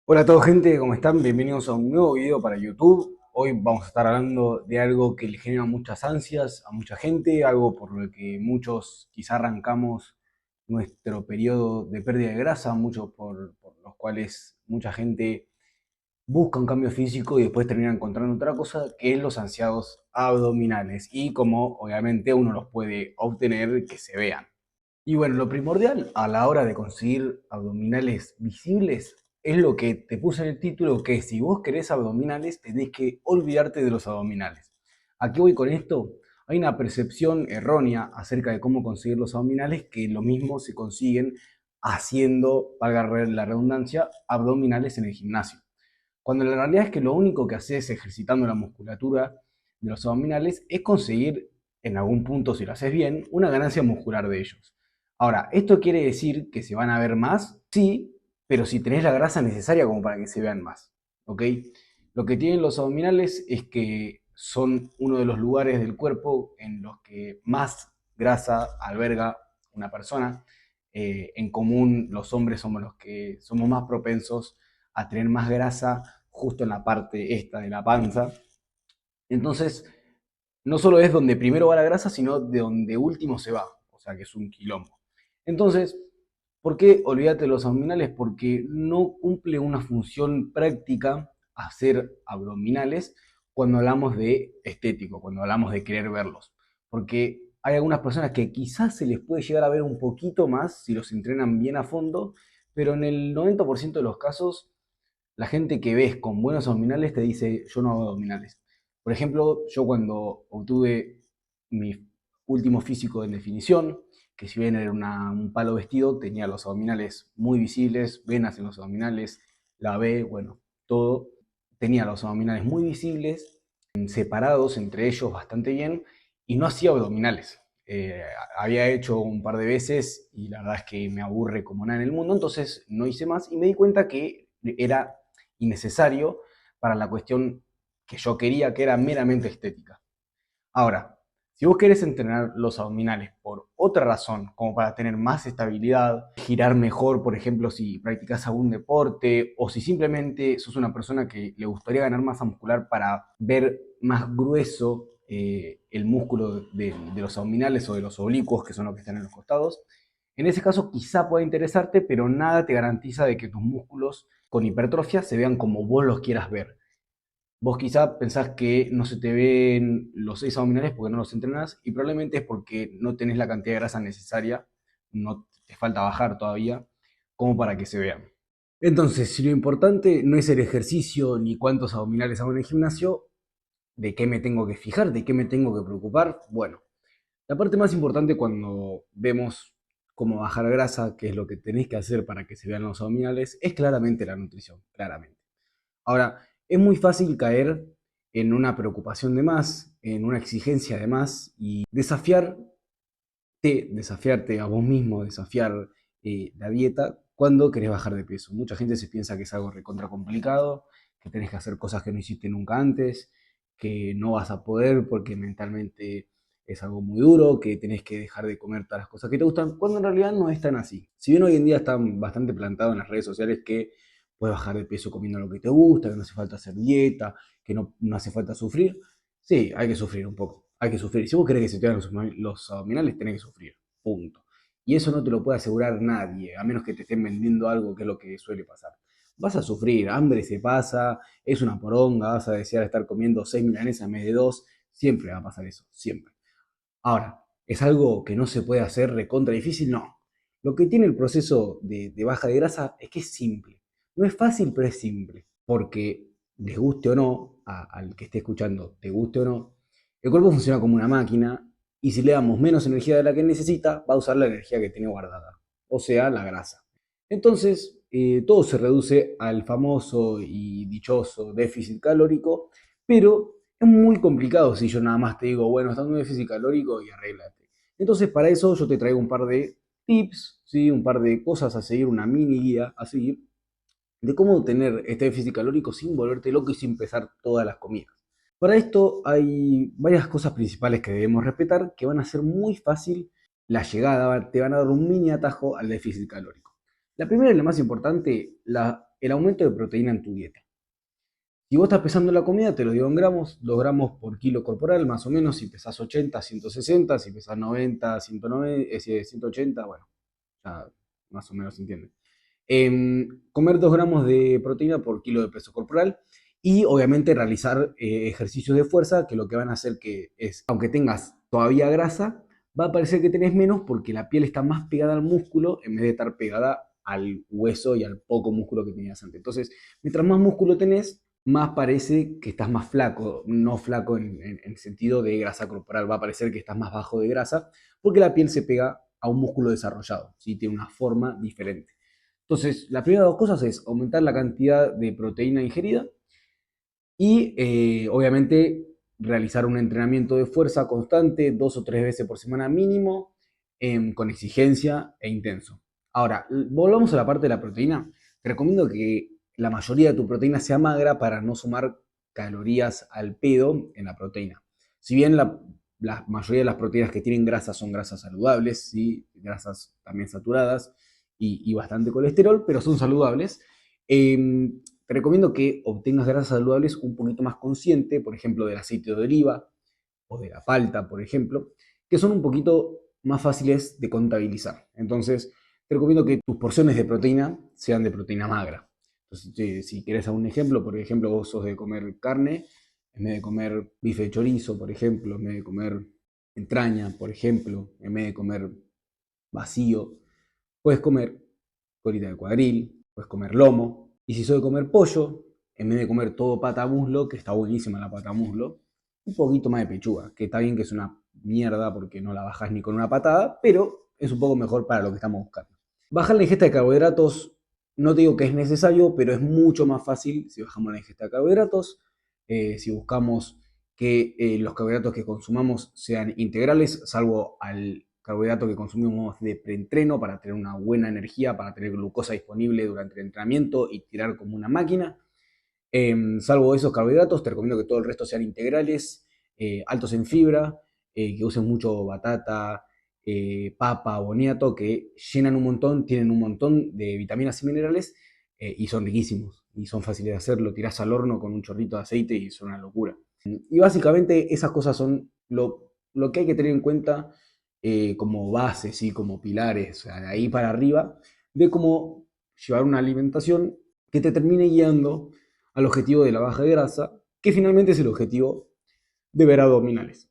Hola a todos gente, ¿cómo están? Bienvenidos a un nuevo video para YouTube. Hoy vamos a estar hablando de algo que le genera muchas ansias a mucha gente, algo por lo que muchos quizá arrancamos nuestro periodo de pérdida de grasa, muchos por los cuales mucha gente busca un cambio físico y después termina encontrando otra cosa, que es los ansiados abdominales y cómo obviamente uno los puede obtener que se vean. Y bueno, lo primordial a la hora de conseguir abdominales visibles es lo que te puse en el título, que si vos querés abdominales tenés que olvidarte de los abdominales. ¿A qué voy con esto? Hay una percepción errónea acerca de cómo conseguir los abdominales, que lo mismo se consiguen haciendo, valga la redundancia, abdominales en el gimnasio. Cuando la realidad es que lo único que haces ejercitando la musculatura de los abdominales es conseguir, en algún punto si lo haces bien, una ganancia muscular de ellos. Ahora, ¿esto quiere decir que se van a ver más? Sí, pero si tenés la grasa necesaria como para que se vean más. ¿Ok? Lo que tienen los abdominales es que son uno de los lugares del cuerpo en los que más grasa alberga una persona. En común, los hombres somos los que somos más propensos a tener más grasa justo en la parte esta de la panza. Entonces, no solo es donde primero va la grasa, sino de donde último se va. O sea que es un quilombo. Entonces, ¿por qué olvídate de los abdominales? Porque no cumple una función práctica hacer abdominales cuando hablamos de estético, cuando hablamos de querer verlos. Porque hay algunas personas que quizás se les puede llegar a ver un poquito más si los entrenan bien a fondo, pero en el 90% de los casos la gente que ves con buenos abdominales te dice, yo no hago abdominales. Por ejemplo, yo cuando obtuve mi último físico en definición, que si bien era un palo vestido, tenía los abdominales muy visibles, venas en los abdominales, la B, bueno, todo. Tenía los abdominales muy visibles, separados entre ellos bastante bien, y no hacía abdominales. Había hecho un par de veces y la verdad es que me aburre como nada en el mundo, entonces no hice más y me di cuenta que era innecesario para la cuestión que yo quería, que era meramente estética. Ahora, si vos querés entrenar los abdominales por otra razón, como para tener más estabilidad, girar mejor, por ejemplo, si practicás algún deporte, o si simplemente sos una persona que le gustaría ganar masa muscular para ver más grueso el músculo de los abdominales o de los oblicuos, que son los que están en los costados, en ese caso quizá pueda interesarte, pero nada te garantiza de que tus músculos con hipertrofia se vean como vos los quieras ver. Vos quizá pensás que no se te ven los 6 abdominales porque no los entrenás y probablemente es porque no tenés la cantidad de grasa necesaria, no te falta bajar todavía, como para que se vean. Entonces, si lo importante no es el ejercicio ni cuántos abdominales hago en el gimnasio, ¿de qué me tengo que fijar? ¿De qué me tengo que preocupar? Bueno, la parte más importante cuando vemos cómo bajar grasa, que es lo que tenés que hacer para que se vean los abdominales, es claramente la nutrición, claramente. Ahora, es muy fácil caer en una preocupación de más, en una exigencia de más y desafiarte a vos mismo, desafiar la dieta cuando querés bajar de peso. Mucha gente se piensa que es algo recontra complicado, que tenés que hacer cosas que no hiciste nunca antes, que no vas a poder porque mentalmente es algo muy duro, que tenés que dejar de comer todas las cosas que te gustan, cuando en realidad no es tan así. Si bien hoy en día está bastante plantado en las redes sociales que puedes bajar de peso comiendo lo que te gusta, que no hace falta hacer dieta, que no hace falta sufrir, sí, hay que sufrir un poco, hay que sufrir. Si vos querés que se te hagan los abdominales, tenés que sufrir, punto. Y eso no te lo puede asegurar nadie, a menos que te estén vendiendo algo, que es lo que suele pasar. Vas a sufrir, hambre se pasa, es una poronga, vas a desear estar comiendo 6 milanesas en vez de 2, siempre va a pasar eso, siempre. Ahora, ¿es algo que no se puede hacer recontra difícil? No. Lo que tiene el proceso de baja de grasa es que es simple. No es fácil, pero es simple. Porque les guste o no, al que esté escuchando, te guste o no, el cuerpo funciona como una máquina y si le damos menos energía de la que necesita, va a usar la energía que tiene guardada. O sea, la grasa. Entonces, todo se reduce al famoso y dichoso déficit calórico, pero es muy complicado si yo nada más te digo, bueno, está en un déficit calórico y arréglate. Entonces, para eso yo te traigo un par de tips, ¿sí? Un par de cosas a seguir, una mini guía a seguir, de cómo tener este déficit calórico sin volverte loco y sin pesar todas las comidas. Para esto hay varias cosas principales que debemos respetar que van a hacer muy fácil la llegada, te van a dar un mini atajo al déficit calórico. La primera y la más importante, el aumento de proteína en tu dieta. Si vos estás pesando la comida, te lo digo en gramos, 2 gramos por kilo corporal, más o menos, si pesás 80, 160, si pesás 90, 190, 180, bueno, ya más o menos se entiende. Comer 2 gramos de proteína por kilo de peso corporal y obviamente realizar ejercicios de fuerza que lo que van a hacer que es, aunque tengas todavía grasa, va a parecer que tenés menos porque la piel está más pegada al músculo en vez de estar pegada al hueso y al poco músculo que tenías antes. Entonces, mientras más músculo tenés, más parece que estás más flaco, no flaco en el sentido de grasa corporal, va a parecer que estás más bajo de grasa porque la piel se pega a un músculo desarrollado, ¿sí? Tiene una forma diferente. Entonces, la primera de dos cosas es aumentar la cantidad de proteína ingerida y obviamente realizar un entrenamiento de fuerza constante 2 o 3 veces por semana mínimo, con exigencia e intenso. Ahora, volvamos a la parte de la proteína. Te recomiendo que la mayoría de tu proteína sea magra para no sumar calorías al pedo en la proteína. Si bien la mayoría de las proteínas que tienen grasa son grasas saludables, ¿sí? Grasas también saturadas y bastante colesterol, pero son saludables. Te recomiendo que obtengas grasas saludables un poquito más consciente, por ejemplo, del aceite de oliva o de la palta, por ejemplo, que son un poquito más fáciles de contabilizar. Entonces, te recomiendo que tus porciones de proteína sean de proteína magra. Entonces, si quieres algún ejemplo, por ejemplo, vos sos de comer carne, en vez de comer bife de chorizo, por ejemplo, en vez de comer entraña, por ejemplo, en vez de comer vacío, puedes comer colita de cuadril, puedes comer lomo. Y si soy de comer pollo, en vez de comer todo pata muslo, que está buenísima la pata muslo, un poquito más de pechuga, que está bien que es una mierda porque no la bajas ni con una patada, pero es un poco mejor para lo que estamos buscando. Bajar la ingesta de carbohidratos, no te digo que es necesario, pero es mucho más fácil si bajamos la ingesta de carbohidratos, si buscamos que los carbohidratos que consumamos sean integrales, salvo al carbohidrato que consumimos de preentreno para tener una buena energía, para tener glucosa disponible durante el entrenamiento y tirar como una máquina. Salvo esos carbohidratos, te recomiendo que todo el resto sean integrales, altos en fibra, que usen mucho batata, papa, boniato, que llenan un montón, tienen un montón de vitaminas y minerales y son riquísimos y son fáciles de hacer. Lo tirás al horno con un chorrito de aceite y son una locura. Y básicamente esas cosas son lo que hay que tener en cuenta como bases y como pilares, o sea, de ahí para arriba, de cómo llevar una alimentación que te termine guiando al objetivo de la baja de grasa, que finalmente es el objetivo de ver abdominales.